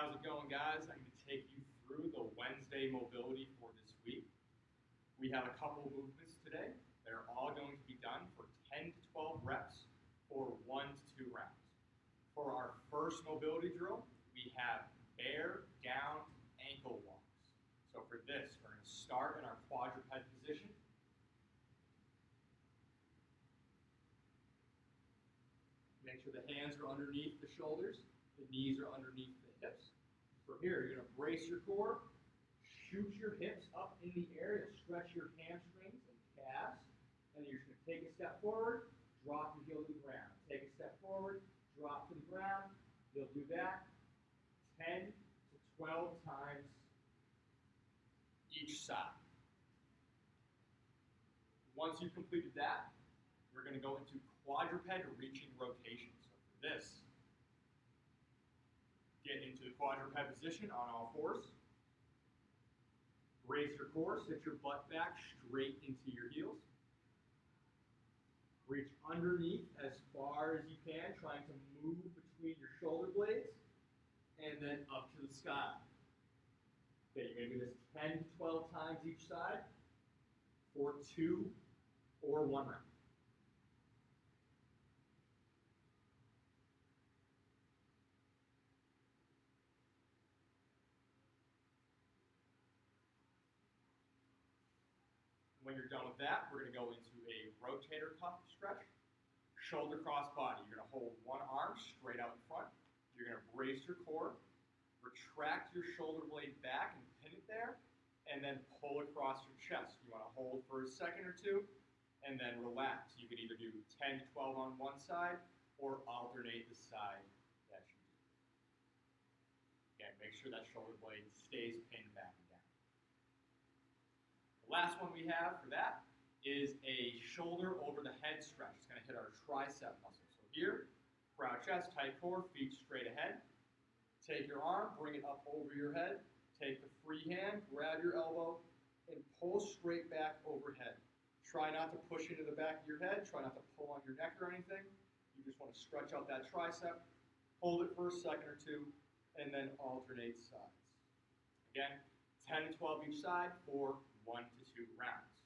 How's it going, guys? I'm going to take you through the Wednesday mobility for this week. We have a couple of movements today. They're all going to be done for 10 to 12 reps or 1 to 2 rounds. For our first mobility drill, we have bear down ankle walks. So for this, we're going to start in our quadruped position. Make sure the hands are underneath the shoulders, the knees are underneath the hips. From here, you're going to brace your core, shoot your hips up in the air to stretch your hamstrings and calves, and then you're just going to take a step forward, drop your heel to the ground. Take a step forward, drop to the ground. You'll do that 10 to 12 times each side. Once you've completed that, we're going to go into quadruped reaching rotation. So for this, get into the quadruped position on all fours. Raise your core, sit your butt back straight into your heels. Reach underneath as far as you can, trying to move between your shoulder blades, and then up to the sky. Okay, you're going to do this 10 to 12 times each side for 2 or 1 round. When you're done with that, we're going to go into a rotator cuff stretch, shoulder cross body. You're going to hold one arm straight out in front. You're going to brace your core, retract your shoulder blade back and pin it there, and then pull across your chest. You want to hold for a second or two, and then relax. You can either do 10 to 12 on one side, or alternate the side that you do. Again, make sure that shoulder blade stays pinned back and down. The last one we have for that is a shoulder over the head stretch. It's going to hit our tricep muscle. So here, proud chest, tight core, feet straight ahead. Take your arm, bring it up over your head. Take the free hand, grab your elbow, and pull straight back overhead. Try not to push into the back of your head. Try not to pull on your neck or anything. You just want to stretch out that tricep. Hold it for a second or two, and then alternate sides. Again, 10 to 12 each side for 1 to 2 rounds.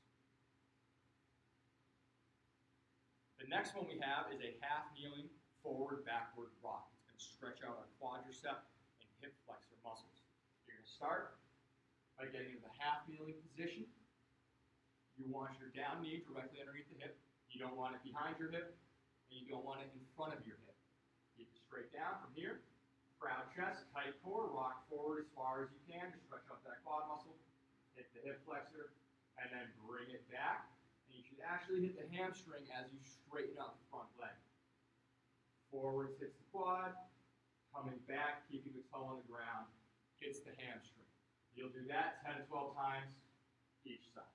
The next one we have is a half kneeling forward backward rock. It's going to stretch out our quadricep and hip flexor muscles. You're going to start by getting into the half kneeling position. You want your down knee directly underneath the hip. You don't want it behind your hip, and you don't want it in front of your hip. Keep it straight down from here. Proud chest, tight core, rock forward as far as you can. Just stretch out that quad muscle. Hit the hip flexor, and then bring it back. And you should actually hit the hamstring as you straighten out the front leg. Forwards hits the quad, coming back, keeping the toe on the ground, hits the hamstring. You'll do that 10 to 12 times each side.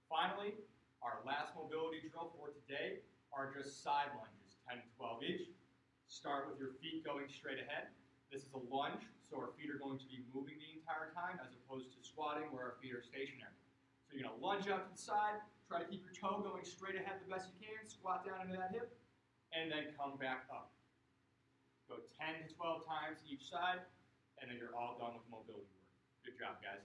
Finally, our last mobility drill for today are just side lunges, 10 to 12 each. Start with your feet going straight ahead. This is a lunge, so our feet are going to be moving the entire time as opposed to squatting where our feet are stationary. So you're going to lunge out to the side, try to keep your toe going straight ahead the best you can, squat down into that hip, and then come back up. Go 10 to 12 times each side, and then you're all done with mobility work. Good job, guys.